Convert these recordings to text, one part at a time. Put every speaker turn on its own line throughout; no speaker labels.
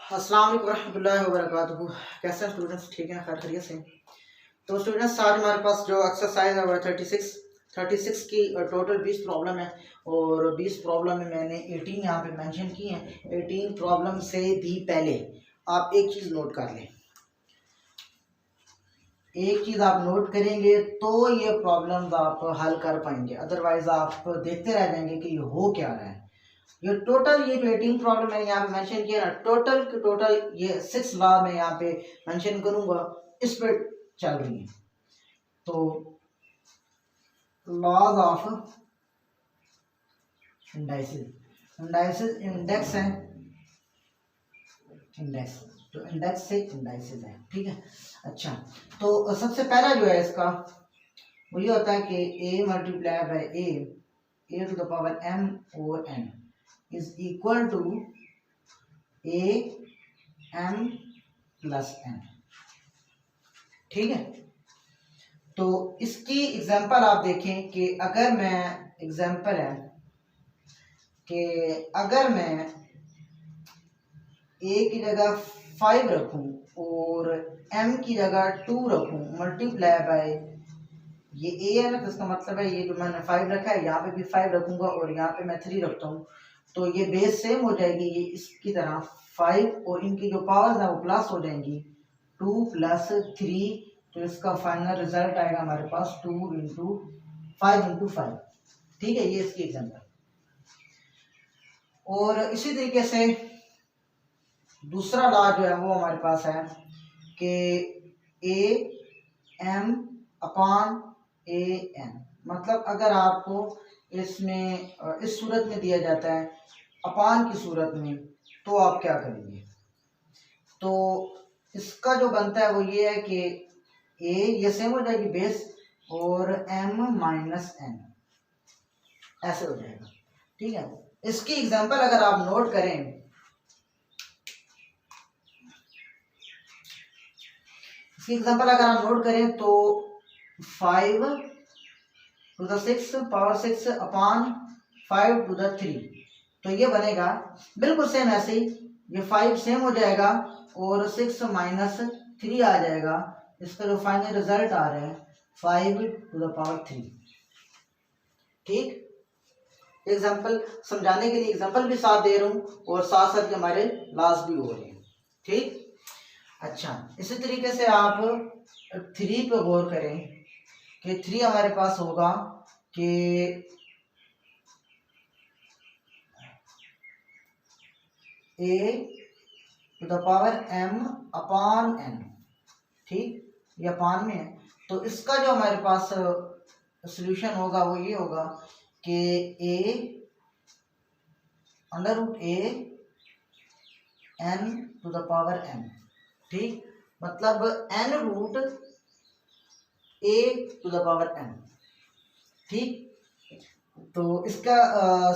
अस्सलाम वालेकुम रहमतुल्लाहि व बरकातुहू। कैसे हैं स्टूडेंट्स? ठीक हैं, खैर खैरियत से। तो स्टूडेंट्स, आज हमारे पास जो एक्सरसाइज है वो 36 की टोटल 20 प्रॉब्लम है और 20 प्रॉब्लम में मैंने 18 यहाँ पे मेंशन की हैं। 18 प्रॉब्लम से भी पहले आप एक चीज़ नोट कर लें। एक चीज़ आप नोट करेंगे तो ये प्रॉब्लम्स आप हल कर पाएंगे, अदरवाइज आप देखते रह जाएंगे कि ये हो क्या रहा है। ये टोटल ये जो 18 प्रॉब्लम मैंने यहाँ पे मेंशन किया ना, टोटल ये 6 लॉ में यहाँ पे मेंशन करूंगा, इस पे चल रही है। तो लॉज ऑफ इंडाइसिस इंडेक्स है, इंडेक्स तो इंडेक्स से इंडाइसिस है, ठीक है। अच्छा, तो सबसे पहला जो है इसका वो ये होता है कि a multiply by a to the power m over n is equal to a m plus n, ठीक है। तो इसकी एग्जांपल आप देखें कि अगर मैं एग्जांपल है कि अगर मैं a की जगह 5 रखूं और m की जगह 2 रखूं मल्टीप्लाई बाय ये a है ना, तो इसका मतलब है ये जो मैंने 5 रखा है यहाँ पे भी 5 रखूंगा और यहाँ पे मैं 3 रखता हूँ, तो ये बेस सेम हो जाएगी, ये इसकी तरह 5 और इनकी जो पावर्स है वो प्लस हो जाएंगी, 2 प्लस 3, तो इसका फाइनल रिजल्ट आएगा हमारे पास 2 इंटू 5, ठीक है। ये इसकी एग्जांपल। और इसी तरीके से दूसरा लॉ जो है वो हमारे पास है कि a m upon a n, मतलब अगर आपको इसमें इस सूरत में दिया जाता है अपान की सूरत में, तो आप क्या करेंगे। तो इसका जो बनता है वो ये है कि a ये सेम हो जाएगी बेस और m माइनस n, ऐसे हो जाएगा, ठीक है। इसकी एग्जांपल अगर आप नोट करें, इसकी एग्जांपल अगर आप नोट करें तो 5 to the 6 power 6 upon 5 to the 3, तो ये बनेगा बिल्कुल सेम ऐसे ही, ये 5 सेम हो जाएगा और 6 माइनस 3 आ जाएगा, इसका जो फाइनल रिजल्ट आ रहा है 5 टू द पावर 3, ठीक। एग्जांपल समझाने के लिए एग्जांपल भी साथ दे रहा हूँ और साथ साथ हमारे लॉस भी हो रहे हैं, ठीक। अच्छा, इसी तरीके से आप 3 पे गौर करें कि 3 हमारे पास होगा कि a to the power m upon n, ठीक, ये अपान में है। तो इसका जो हमारे पास सॉल्यूशन होगा वो ये होगा कि a under root a n to the power m, ठीक, मतलब n root a to the power n, ठीक। तो इसका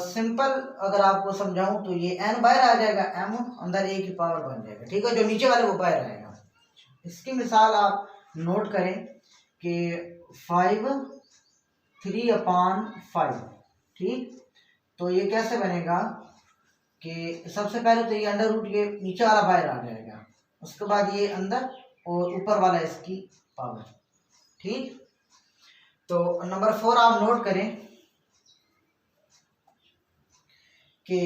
सिंपल अगर आपको समझाऊं तो ये n बाहर आ जाएगा, m अंदर a की पावर बन जाएगा, ठीक है, जो नीचे वाले वो बाहर आएगा। इसकी मिसाल आप नोट करें कि 5 3 अपॉन 5, ठीक। तो ये कैसे बनेगा कि सबसे पहले तो ये अंडर रूट ये नीचे वाला बाहर आ जाएगा, उसके बाद ये अंदर और ऊपर वाला इसकी पावर, ठीक। तो नंबर 4 आप नोट करें कि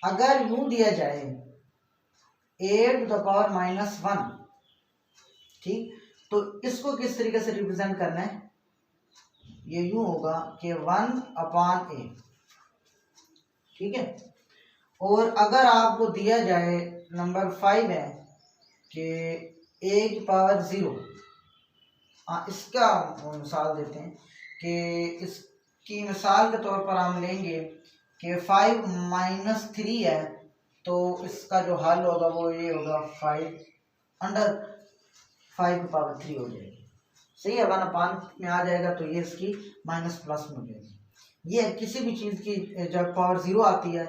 अगर यूं दिया जाए a to the power minus 1, ठीक, तो इसको किस तरीके से रिप्रेजेंट करना है, ये यूं होगा कि 1 अपॉन a, ठीक है। और अगर आपको दिया जाए नंबर 5 है कि a की पावर 0, इसका मिसाल देते हैं कि इसकी मिसाल के तौर पर हम लेंगे कि 5 माइनस 3 है, तो इसका जो हल होगा वो ये होगा 5 अंडर 5 की पावर 3 हो जाएगी, सही है। 1 अपान में आ जाएगा तो ये इसकी माइनस प्लस में हो जाएगी। ये किसी भी चीज़ की जब पावर 0 आती है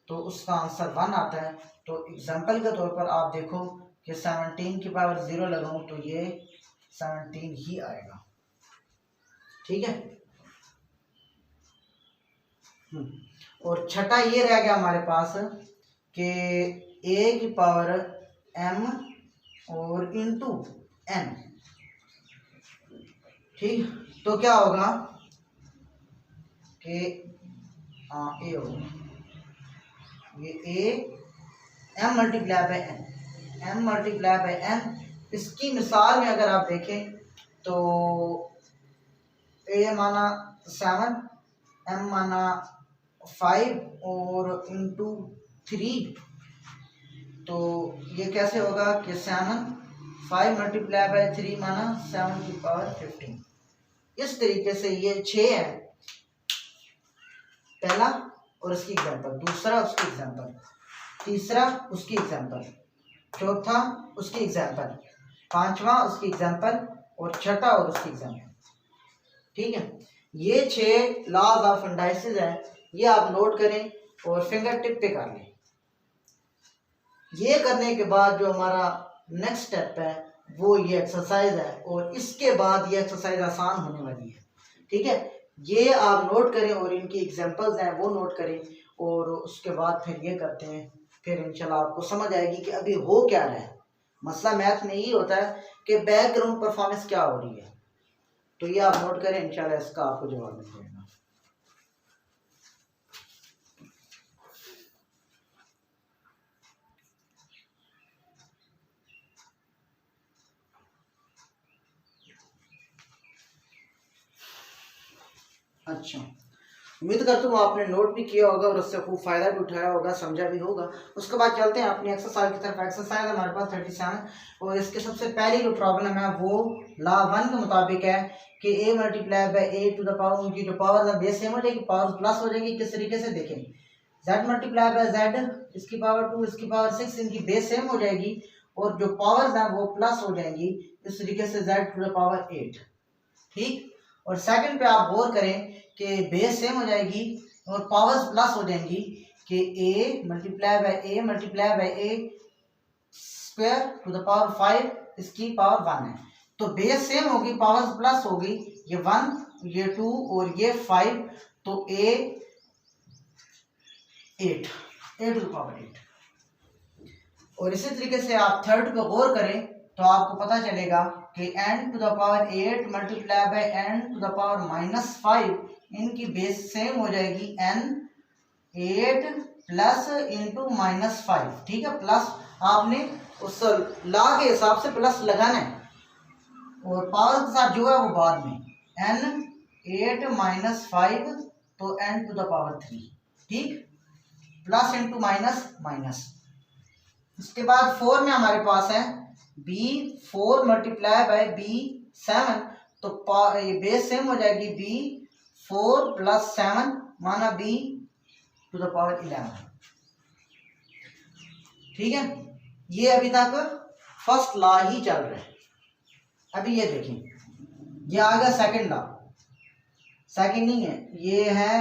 तो उसका आंसर 1 आता है। तो एग्जांपल के तौर पर आप देखो कि 17 की पावर 0 लगाऊं तो ये 17 ही आएगा, ठीक है। और छठा ये रह गया हमारे पास कि a की पावर m और इंटू n, ठीक। तो क्या होगा कि a होगा ये a m multiply by n, m multiply by n। इसकी मिसाल में अगर आप देखें तो a माना 7, m माना 5 और इंटू 3, तो ये कैसे होगा कि 7 5 मल्टीप्लाई बाय 3 माना 7 की पावर 15। इस तरीके से ये 6 है पहला और उसकी एग्जांपल, दूसरा उसकी एग्जांपल, तीसरा उसकी एग्जांपल, चौथा उसकी एग्जांपल, पांचवा उसकी एग्जांपल और छठा और उसकी एग्जांपल, ठीक है। ये 6 लॉज ऑफ इंडाइसिस है, ये आप नोट करें और फिंगर टिप पे कर लें। ये करने के बाद जो हमारा नेक्स्ट स्टेप है वो ये एक्सरसाइज है, और इसके बाद ये एक्सरसाइज आसान होने वाली है, ठीक है। ये आप नोट करें और इनकी एग्जांपल्स हैं वो नोट करें, और उसके बाद फिर ये करते हैं, फिर इंशाल्लाह आपको समझ आएगी कि अभी हो क्या रहा है। मसला मैथ में यही होता है कि बैकग्राउंड परफॉर्मेंस क्या हो रही है, तो ये आप नोट करें, इंशाल्लाह इसका आपको जवाब मिल जाएगा। अच्छा, उम्मीद करता हूँ आपने नोट भी किया होगा और उससे खूब फायदा भी उठाया होगा, समझा भी होगा। उसके बाद चलते हैं अपनी एक्सरसाइज की तरफ। एक्सरसाइज हमारे पास 37, और इसके सबसे पहली जो प्रॉब्लम है वो लॉ 1 के मुताबिक है कि a multiply by a to the power, उनकी जो पावर है बेस सेम हो जाएगी, पावर प्लस हो जाएगी। किस तरीके से देखें, z मल्टीप्लाई बाय z, इसकी पावर 2, इसकी पावर 6, इनकी बेस सेम हो जाएगी और जो पावर्स हैं वो प्लस हो जाएंगी। इस तरीके से z टू द पावर 8, ठीक। और सेकंड पे आप गौर करें कि बेस सेम हो जाएगी और पावर्स प्लस हो जाएंगी कि a multiply by a square to the power 5, इसकी पावर 1 है। तो बेस सेम होगी, पावर्स प्लस होगी, ये 1 ये 2 और ये 5, तो a 8 टू द पावर 8। और इसी तरीके से आप थर्ड पे गौर करें तो आपको पता चलेगा कि n to the power 8 multiply by n to the power -5, इनकी बेस सेम हो जाएगी n 8 प्लस इंटू -5, ठीक है। प्लस आपने उस लॉ के हिसाब से प्लस लगाना है, और पावर के साथ जो है वो बाद में, n 8 -5 तो n टू द पावर 3, ठीक। Plus into minus minus. उसके बाद 4 में हमारे पास है b 4 मल्टीप्लाई बाय b 7, तो ये बेस सेम हो जाएगी b 4 प्लस 7 माना b टू द पावर 11, ठीक है। ये अभी तक फर्स्ट लॉ ही चल रहा है। अभी ये देखें, ये आ गया सेकंड लॉ, सेकंड नहीं है, ये है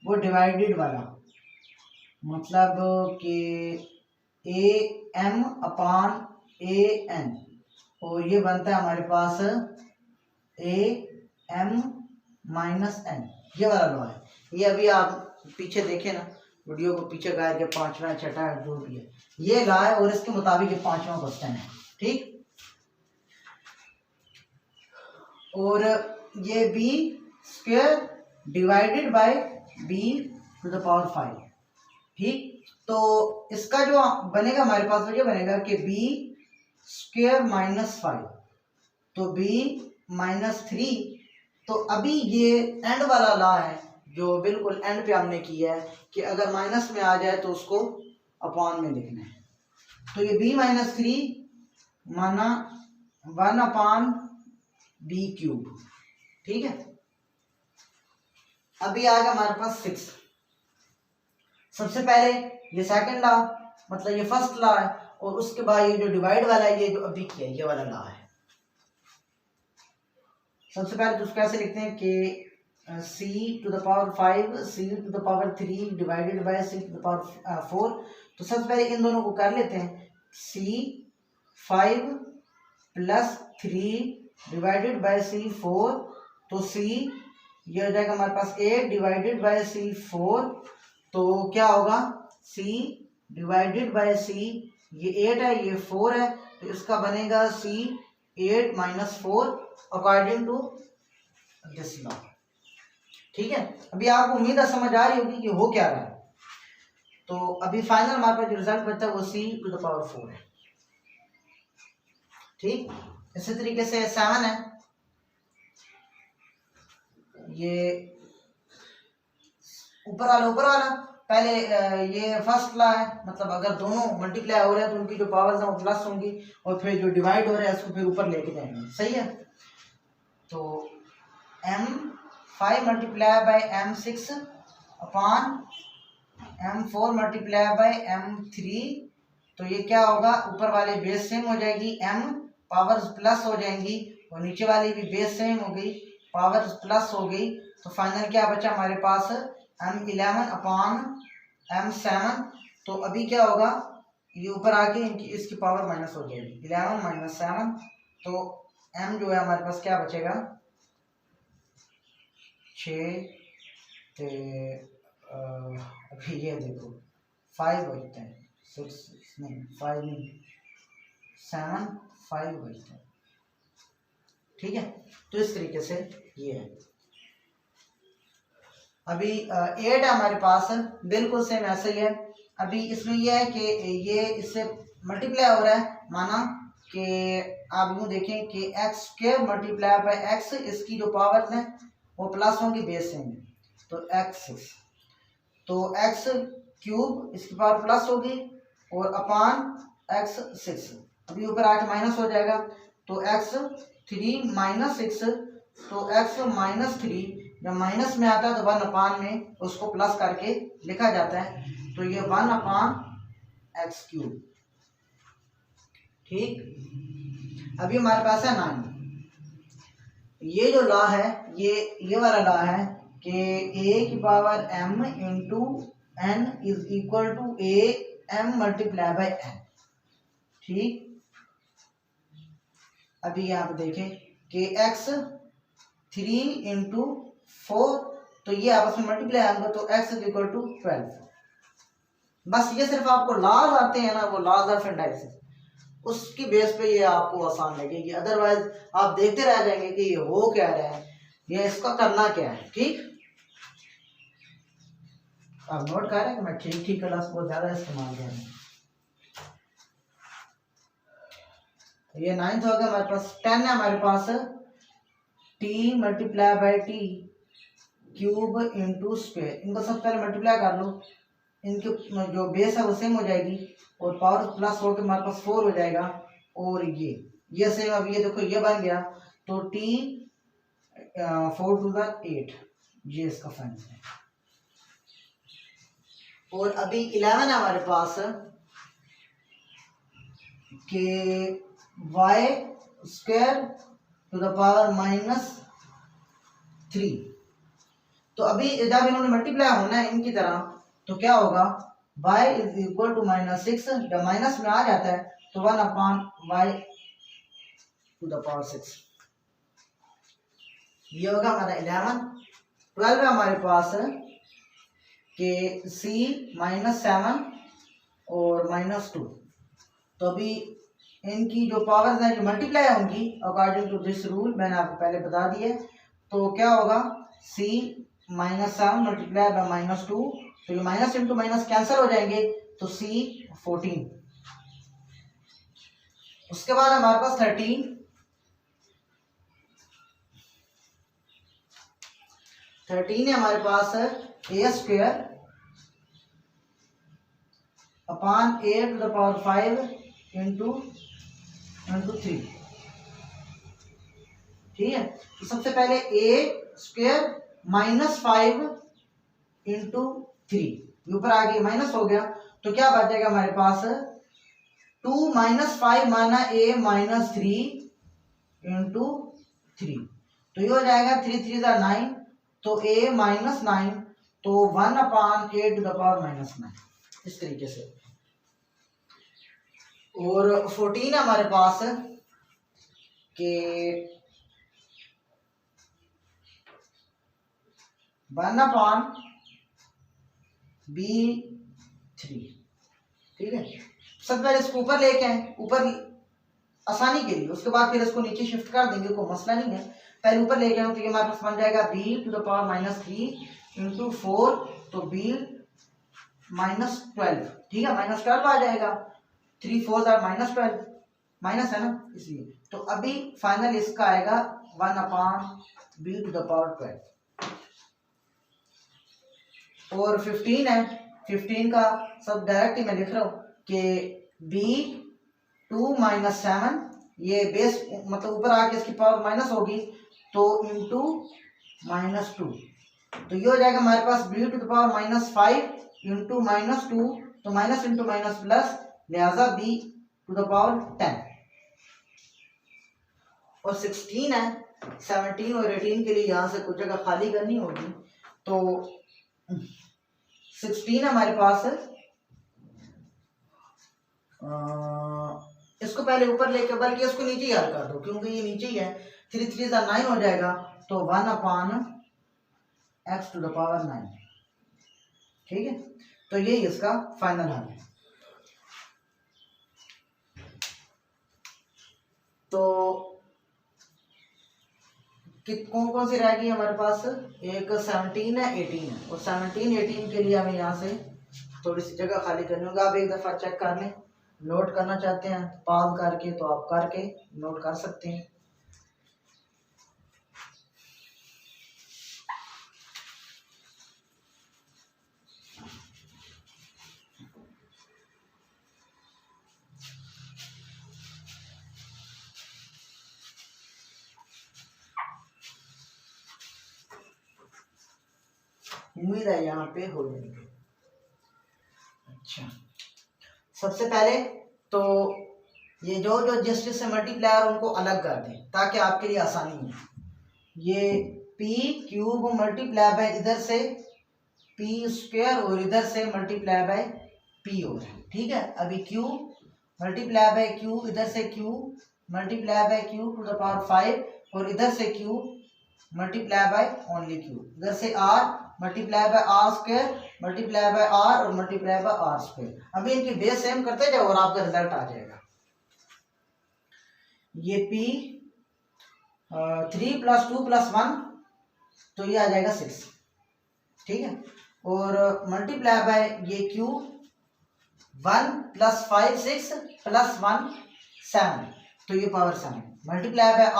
वो डिवाइडेड वाला, मतलब कि a m upon a n, और ये बनता है हमारे पास a m माइनस n, ये वाला लॉ है। ये अभी आप पीछे देखें ना, वीडियो को पीछे गायब के 5वां 6वां जो भी है ये लॉ है, और इसके मुताबिक ये 5वां क्वेश्चन है, ठीक। और ये b square divided by b to the power 5, ठीक। तो इसका जो बनेगा हमारे पास वो ये बनेगा कि b स्क्वायर -5, तो b -3। तो अभी ये एंड वाला लॉ है जो बिल्कुल एंड पे हमने किया है कि अगर माइनस में आ जाए तो उसको अपॉन में लिखना है। तो ये b -3 माना 1 अपान b क्यूब, ठीक है। अभी आ गया हमारे पास 6। सबसे पहले ये सेकंड लॉ, मतलब ये फर्स्ट लॉ है, और उसके बाद ये जो डिवाइड वाला है ये जो अभी किया है ये वाला लॉ है। सबसे पहले तो कैसे लिखते हैं कि c to the power 5 c to the power 3 divided by c to the power 4। तो सबसे पहले इन दोनों को कर लेते हैं, c 5 plus 3 divided by c 4, तो c ये हो जाएगा हमारे पास 8 डिवाइडेड बाय c 4, तो क्या होगा c डिवाइडेड बाय c, ये 8 है ये 4 है, तो इसका बनेगा c 8 minus 4 according to this law. ठीक है, अभी आपको उम्मीद है समझ आ रही होगी कि हो क्या रहा है। तो अभी फाइनल हमारे पास जो रिजल्ट बचता है वो c टू द पावर 4 है। ठीक, इसी तरीके से 7 है, ये ऊपर वाला पहले ये फर्स्ट लॉ है, मतलब अगर दोनों मल्टीप्लाई हो रहे हैं तो उनकी जो पावर्स हैं वो प्लस होंगी, और फिर जो डिवाइड हो रहा है उसको फिर ऊपर लेके जाएंगे। सही है, तो m5 multiply by m6 upon m4 multiply by m3, तो ये क्या होगा, ऊपर वाले बेस सेम हो जाएगी, m पावर्स प्लस हो जाएंगी, और नीचे वाली भी बेस सेम हो गई, पावर्स प्लस हो गई। तो फाइनल क्या बचा हमारे पास, m11 अपॉन m7। तो अभी क्या होगा, ये ऊपर आके इनकी इसकी पावर माइनस हो जाएगी, 11 माइनस 7, तो m जो है हमारे पास क्या बचेगा, 6, तो अभी ये देखो 5 बचते हैं, 6 नहीं 5 नहीं 7 5 बचते हैं। ठीक है, तो इस तरीके से ये है। अभी 8 है हमारे पास, बिल्कुल सेम ऐसे ही है। अभी इसमें यह है कि ये इससे मल्टीप्लाई हो रहा है, माना कि आप यूँ देखें कि x square multiply by x, इसकी जो पावर्स हैं वो प्लस होंगी, बेस सेम है, तो एक्स 6, तो एक्स क्यूब इसकी पावर प्लस होगी, और अपान एक्स 6, अभी ऊपर आके माइनस हो जाएगा, तो एक्स 3 माइनस 6, तो एक्स माइनस 3 जब माइनस में आता है तो 1 अपान में उसको प्लस करके लिखा जाता है, तो ये 1 अपान एक्स क्यूब। ठीक, अभी हमारे पास है 9। ये जो लॉ है, ये वाला लॉ है कि a की power m into n is equal to a m multiply by n। ठीक, अभी यहाँ पे देखें कि x 3 इंटू 4, तो ये आपस में मल्टीप्लाई होगा, तो x इज इक्वल टू 12। बस ये सिर्फ आपको लॉज आते हैं ना, वो लॉज ऑफ इंडाइसिस, उसकी बेस पे ये आपको आसान लगेगी, अदरवाइज आप देखते रह जाएंगे कि ये हो क्या रहा है, ये इसका करना क्या है। ठीक, आप नोट कर रहे हैं कि मैं ठीक क्लास बहुत ज्यादा इस्तेमाल कर रहा हूँ। ये 9th होगा हमारे पास, 10 है हमारे पास, t multiply by t cube into square, इनको सबसे पहले मल्टीप्लाई कर लो, इनके जो बेस है वो सेम हो जाएगी, और पावर प्लस होकर हमारे पास 4 हो जाएगा, और ये सेम, अब ये देखो ये बन गया, तो t 4 टू द 8, ये इसका फाइनल है। और अभी 11 है हमारे पास कि y square to the power minus 3, तो अभी जब इन्होंने मल्टीप्लाई होना है इनकी तरह, तो क्या होगा, y is equal to minus 6, जब माइनस में आ जाता है तो 1 upon y to the power 6, ये होगा हमारा 11। 12 है हमारे पास कि c माइनस 7 और माइनस 2, तो अभी इनकी जो पावर्स हैं जो मल्टीप्लाई होंगी अकॉर्डिंग टू दिस रूल, मैंने आपको पहले बता दिए, तो क्या होगा, c minus 7 multiply by minus 2, तो ये माइनस इंटू माइनस कैंसिल हो जाएंगे, तो c 14। उसके बाद हमारे पास 13 है हमारे पास, a square upon a to the power 5 into 3। ठीक है, तो सबसे पहले a स्क्वायर माइनस 5 इंटू 3, ऊपर आ गया माइनस हो गया, तो क्या बच जाएगा हमारे पास, 2 माइनस 5 माना a माइनस 3 इंटू 3, तो ये हो जाएगा 3 3 9, तो a माइनस 9, तो 1 upon a to the power minus 9, इस तरीके से। और 14 हमारे पास के 1 अपान b 3। ठीक है, सबसे पहले इसको ऊपर लेके आए, ऊपर आसानी के लिए, उसके बाद फिर इसको नीचे शिफ्ट कर देंगे, कोई मसला नहीं है। पहले ऊपर लेके आए तो ये हमारे पास बन जाएगा b⁻³ इंटू 4, तो b-12, ठीक है, -12 आ जाएगा, 3 4 -12, माइनस है ना इसलिए। तो अभी फाइनल इसका आएगा 1/b⁻12। और 15 है, 15 का सब डायरेक्ट ही मैं लिख रहा हूँ कि b2 - 7, ये बेस मतलब ऊपर आके इसकी पावर माइनस होगी, तो इंटू -2, तो ये हो जाएगा हमारे पास b⁻⁻5 इंटू -2, तो माइनस इंटू माइनस प्लस, लिहाजा b⁻10। और 16 है, 17 और 18 के लिए यहाँ से कुछ जगह खाली करनी होगी, तो 16 हमारे पास है, इसको पहले ऊपर लेके, बल्कि इसको नीचे ही हल कर दो क्योंकि ये नीचे ही है, 3 3 9 हो जाएगा, तो 1/x⁻9। ठीक है, तो यही इसका फाइनल हल है। तो कौन कौन सी रह गई हमारे पास, एक 17 है, 18 है, और 17 18 के लिए हमें यहाँ से थोड़ी सी जगह खाली करनी होगी। आप एक दफ़ा चेक कर लें, नोट करना चाहते हैं पॉज करके तो आप करके नोट कर सकते हैं। उम्मीद है यहाँ पे हो जाएंगे। अच्छा, सबसे पहले तो ये जो जो जस्टिस से मल्टीप्लायर उनको अलग कर दें ताकि आपके लिए आसानी हो। ये p³ मल्टीप्लाई बाय इधर से p² और इधर से मल्टीप्लाई बाय p और है, ठीक है। अभी q मल्टीप्लाई बाय q, इधर से q मल्टीप्लाई बाय q⁵ और इधर से q multiply by only q, इधर से r multiply by r² multiply by r और मल्टीप्लाई बाय r²। अभी इनकी बेस सेम करते जाओ और आपका रिजल्ट आ जाएगा। ये p 3 + 2 + 1, तो ये आ जाएगा 6, ठीक है। और मल्टीप्लाई बाय ये q 1 + 5 6 + 1 7, तो ये power 7। Multiply by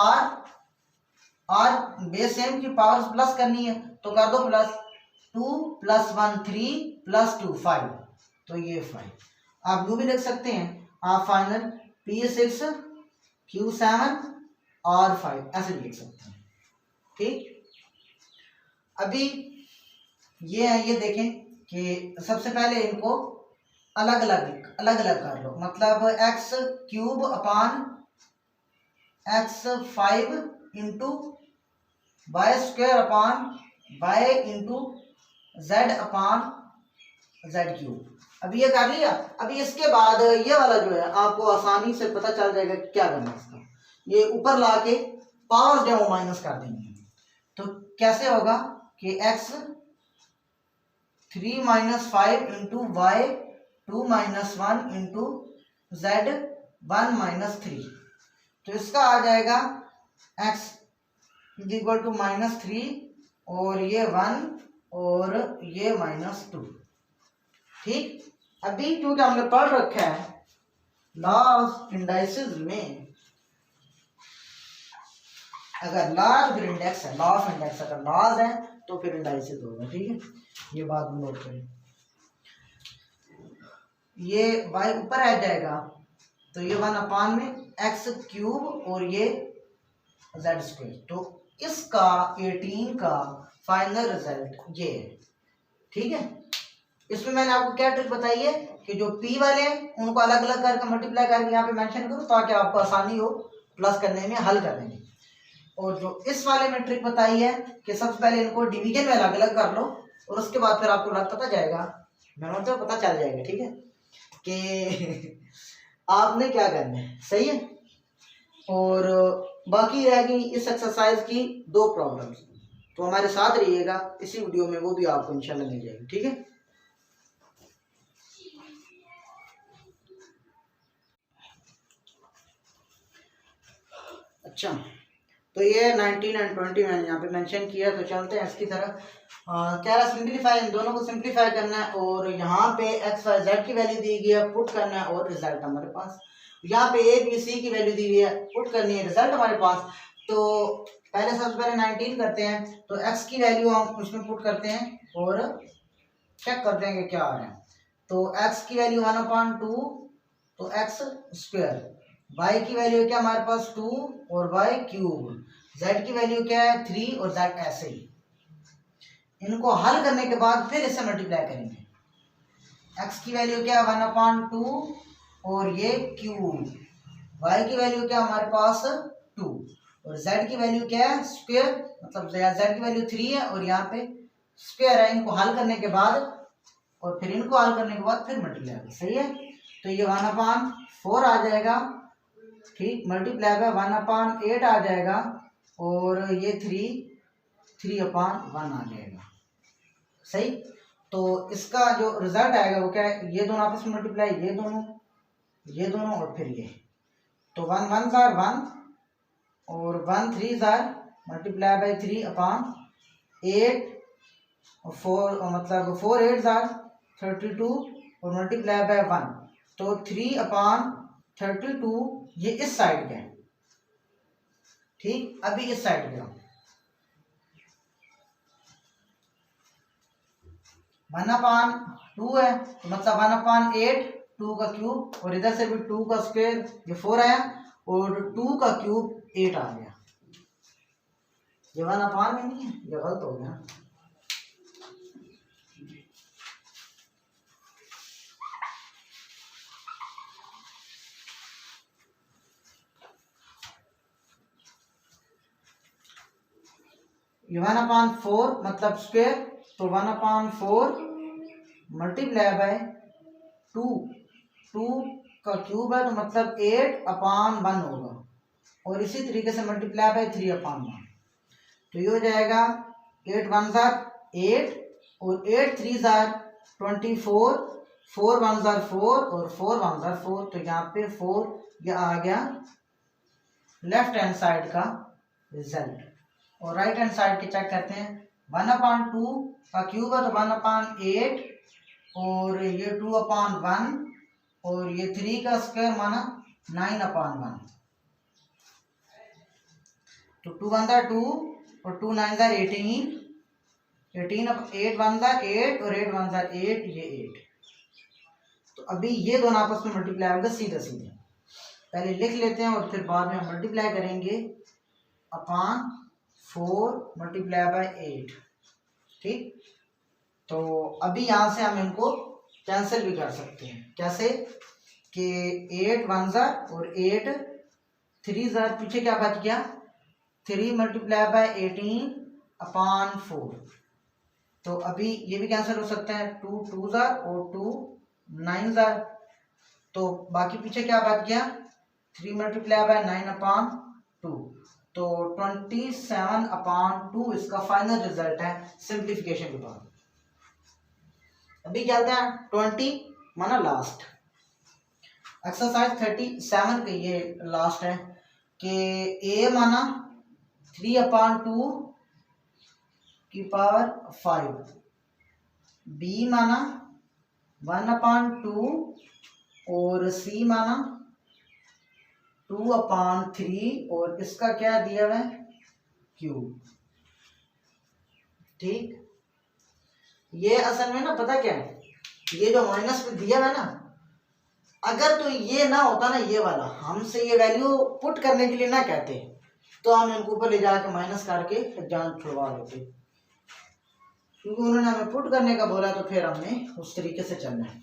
r base same की पावर प्लस करनी है तो कर दो प्लस, 2 + 1 3 + 2 5, तो ये 5। आप यूं भी लिख सकते हैं, आप फाइनल p6 q7 r5 ऐसे भी लिख सकते हैं, ठीक। अभी ये है, ये देखें कि सबसे पहले इनको अलग अलग कर लो, मतलब x³ x5 into y² into z/z³। अभी ये कर लिया। अभी इसके बाद ये वाला जो है आपको आसानी से पता चल जाएगा क्या करना है इसका। ये ऊपर लाके पावर्स जो माइनस कर देंगे, तो कैसे होगा कि x3 - 5 into y2 - 1 into z1 - 3, तो इसका आ जाएगा x = -3 और ये 1 और ये -2, ठीक। अभी क्योंकि हमने पढ़ रखा है लॉ ऑफ इंडाइसिस में, अगर लॉ फिर इंडेक्स है, लॉ ऑफ इंडेक्स अगर लॉज है तो फिर इंडाइसिस होगा, ठीक है। ये बात नोट करें। ये y ऊपर आ जाएगा तो ये 1 में x³ और ये z², तो इसका 18 का फाइनल रिजल्ट ये है, ठीक है। इसमें मैंने आपको क्या ट्रिक बताई है कि जो p वाले हैं उनको अलग अलग करके मल्टीप्लाई करके यहाँ पे मेंशन करो ताकि आपको आसानी हो प्लस करने में, हल करने में। और जो इस वाले में ट्रिक बताई है कि सबसे पहले इनको डिवीजन में अलग अलग कर लो और उसके बाद फिर आपको पता जाएगा, तो पता चल जाएगा, ठीक है, कि आपने क्या करना है, सही है। और बाकी रह गई इस एक्सरसाइज की 2 प्रॉब्लम्स, तो हमारे साथ रहिएगा इसी वीडियो में, वो भी आपको इंशाल्लाह मिल जाएगी, ठीक है। अच्छा, तो ये 19 एंड 20 मैंने यहाँ पे मेंशन किया। तो चलते हैं इसकी तरफ। क्या रहा, सिंप्लीफाई, इन दोनों को सिंप्लीफाई करना है और यहाँ पे एक्स वाई जेड की वैल्यू दी गई है, पुट करना है और रिजल्ट हमारे पास। यहाँ पे ए बी सी की वैल्यू दी हुई है, पुट करनी है, रिजल्ट हमारे पास। तो पहले सबसे पहले 19 करते हैं, तो एक्स की वैल्यू हम उसमें पुट करते हैं और चेक करते हैं कि क्या आ रहा है। तो एक्स की वैल्यू 1/2, तो एक्स स्क्वायर। वाई की वैल्यू क्या हमारे पास 2 और वाई क्यूब। जेड की वैल्यू क्या है 3 और जेड ऐसे ही। इनको हल करने के बाद फिर इसे मल्टीप्लाई करेंगे। एक्स की वैल्यू क्या है 1/2 और ये क्यूब। वाई की वैल्यू क्या हमारे पास 2 और जेड की वैल्यू क्या है स्क्वायर, मतलब जेड की वैल्यू 3 है और यहाँ पे स्क्वायर है। इनको हल करने के बाद और फिर इनको हल करने के बाद फिर मल्टीप्लाई, सही है। तो ये 1/4 आ जाएगा, ठीक, मल्टीप्लाई बाय 1/8 आ जाएगा और ये 3/1 आ जाएगा, सही। तो इसका जो रिजल्ट आएगा वो क्या है, ये दोनों आपस में मल्टीप्लाई, ये दोनों और फिर ये। तो 1 1 जार 1 और 1 3 जार मल्टीप्लाई बाय 3/8 और 4 मतलब 4 8 जार 32 और मल्टीप्लाई बाय 1। तो 3/32 ये इस साइड का है, ठीक। अभी इस साइड पे 1/2 है, तो मतलब 1/8 2 का क्यूब और इधर से भी 2 का स्क्वायर, ये 4 आया और 2 का क्यूब 8 आ गया। ये 1/, में नहीं है, ये गलत हो गया। ये 1/4 मतलब स्क्वायर, तो 1/4 मल्टीप्लाई बाय 2 का क्यूब है, तो मतलब 8/1 होगा और इसी तरीके से मल्टीप्लाई बाय 3/1। तो ये हो जाएगा 8 1 जार 8 और 8 3 जार 24, 4 1 जार 4 और 4 1 जार 4। तो यहाँ पे 4 ये आ गया लेफ्ट हैंड साइड का रिजल्ट। और राइट हैंड साइड के चेक करते हैं। 1/2 का क्यूब है तो 1/8 और ये 2/1 और ये 3 का स्क्वायर माना 9/1। तो 2 1 जार 2 और 2 9 जार 18, 8 1 जार 8 और 8 1 जार 8, ये 8। तो अभी ये दोनों आपस में मल्टीप्लाई होगा सीधे सीधे। पहले लिख लेते हैं और फिर बाद में मल्टीप्लाई करेंगे अपॉन 4 मल्टीप्लाई बाय 8, ठीक। तो अभी यहाँ से हम इनको कैंसिल भी कर सकते हैं। कैसे कि 8 1 जार और 8 3 जार, पीछे क्या बच गया 3 मल्टीप्लाई बाय 18/4। तो अभी ये भी कैंसिल हो सकता है, 2 2 जार और 2 9 जार। तो बाकी पीछे क्या बच गया 3 मल्टीप्लाई बाय 9/2। तो 27/2 इसका फाइनल रिजल्ट है सिंप्लीफिकेशन के बाद। अभी चलते हैं 20 माना लास्ट। एक्सरसाइज 37 के ये लास्ट है कि a माना 3/2 की पावर 5, b माना 1/2 और c माना 2/3 और इसका क्या दिया हुआ है क्यूब, ठीक। ये असल में ना पता क्या है, ये जो माइनस में दिया हुआ है ना, अगर तो ये ना होता ना, ये वाला हमसे ये वैल्यू पुट करने के लिए ना कहते तो हम इनको ऊपर ले जाकर माइनस करके जान छुड़वा लेते, क्योंकि उन्होंने हमें पुट करने का बोला तो फिर हमने उस तरीके से चलना है।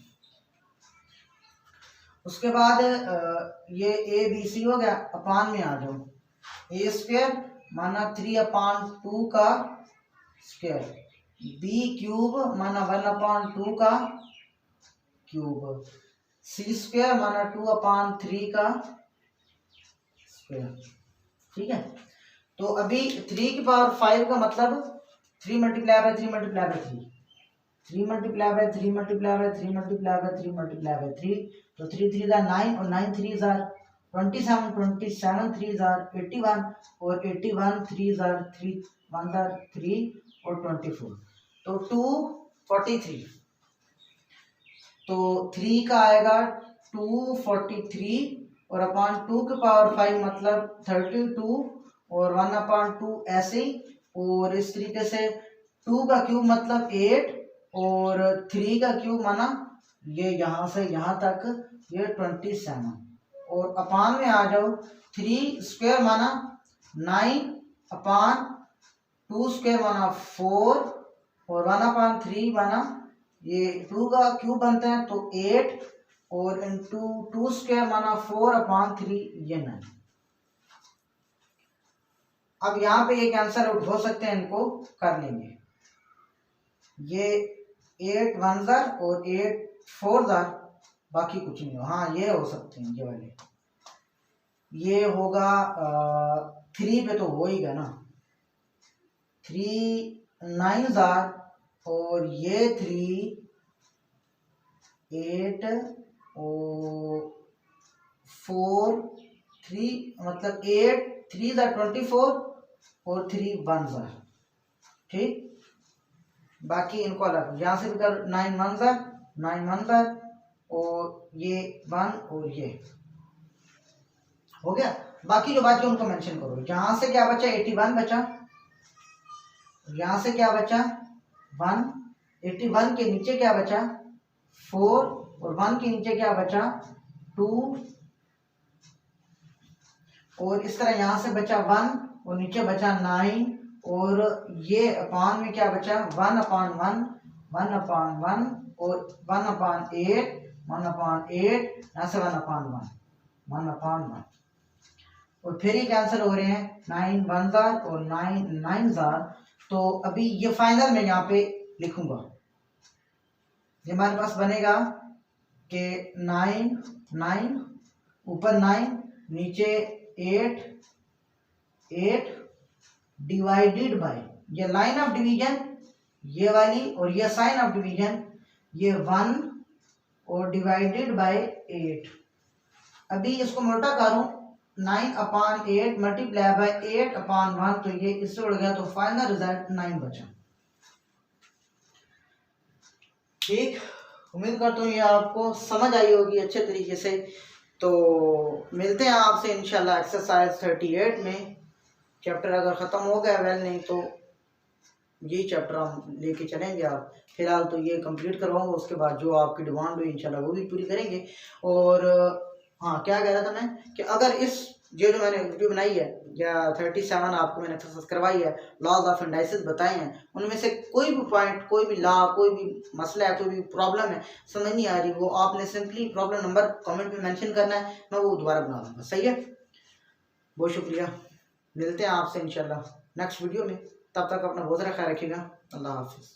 उसके बाद ये ए बी सी हो गया, अपान में आ जाओ। ए स्क्वायर माना 3/2 का स्क्वायर, बी क्यूब माना 1/2 का क्यूब, सी स्क्वायर माना 2/3 का स्क्वायर, ठीक है। तो अभी 3 की पावर 5 का मतलब 3 multiply by 3 multiply by 3, 3 multiply by 3 multiply by 3 multiply by 3 multiply by 3। तो 3 3 जार 9 और 9 3 जार 27 27 3 जार 81 और 81 3 जार 3 1 जार 3 और 24 तो 243। तो 3 का आएगा 243 और अपान 2 के पावर 5 मतलब 32 और 1/2 ऐसे ही। और इस तरीके से 2 का क्यूब मतलब 8 और 3 का क्यूब माना ये यहाँ से यहाँ तक ये 27 और अपान में आ जाओ 3 स्क्वायर माना 9 अपान 2 स्क्वायर माना 4 और 1/3 माना ये 2 का क्यूब बनते हैं तो 8 और इंटू 2 स्क्वायर माना 4/3 ये 9। अब यहाँ पे ये कैंसर आउट हो सकते हैं, इनको कर लेंगे। ये 8 1 जार और 8 4 जार, बाकी कुछ नहीं हो। हाँ ये हो सकते हैं ये वाले। ये होगा 3 पे तो हो ही गया ना, 3 9 जार और ये 3 8 और 4 3 मतलब 8 3 जार 24 और 3 1 जार। ठीक, बाकी इनको अलग यहाँ से भी कर 9 1 जार 9 1 जार और ये 1 और ये हो गया। बाकी जो बाकी उनको मेंशन करो। यहाँ से क्या बचा 81 बचा, यहाँ से क्या बचा 1, 81 के नीचे क्या बचा 4 और 1 के नीचे क्या बचा 2 और इस तरह यहाँ से बचा 1 और नीचे बचा 9 और ये अपान में क्या बचा 1/1 1/1 और 1/8 1/8 यहाँ से 1/1 1/1 और फिर ये कैंसिल हो रहे हैं 9 1 जार और 9 9 जार। तो अभी ये फाइनल में यहाँ पे लिखूंगा, ये हमारे पास बनेगा कि 9 9 ऊपर 9 नीचे 8 8 डिवाइडेड बाय ये लाइन ऑफ डिवीजन ये वाली और ये साइन ऑफ डिवीजन ये 1 और डिवाइडेड बाय 8। अभी इसको मोटा करूं 9/8 मल्टीप्लाई बाय 8/1 तो ये इससे उड़ गया तो फाइनल रिजल्ट 9 बचा। ठीक, उम्मीद करता हूँ ये आपको समझ आई होगी अच्छे तरीके से। तो मिलते हैं आपसे इंशाल्लाह एक्सरसाइज 38 में। चैप्टर अगर ख़त्म हो गया वेल, नहीं तो ये चैप्टर हम लेके चलेंगे। आप फिलहाल तो ये कंप्लीट करवाऊंगा, उसके बाद जो आपकी डिमांड हुई इंशाल्लाह वो भी पूरी करेंगे। और हाँ क्या कह रहा था मैं कि अगर इस जो मैंने वीडियो बनाई है या 37 आपको मैंने एक्सरसाइज करवाई है, लॉज ऑफ इंडाइसिस बताए हैं, उनमें से कोई भी पॉइंट कोई भी लॉ कोई भी मसला है कोई भी प्रॉब्लम है समझ नहीं आ रही, वो आपने सिंपली प्रॉब्लम नंबर कमेंट में मेंशन करना है, मैं वो दोबारा बना दूंगा। सही है, बहुत शुक्रिया। मिलते हैं आपसे इंशाल्लाह नेक्स्ट वीडियो में, तब तक अपना बहुत सारा ख्याल रखिएगा। अल्लाह हाफिज़।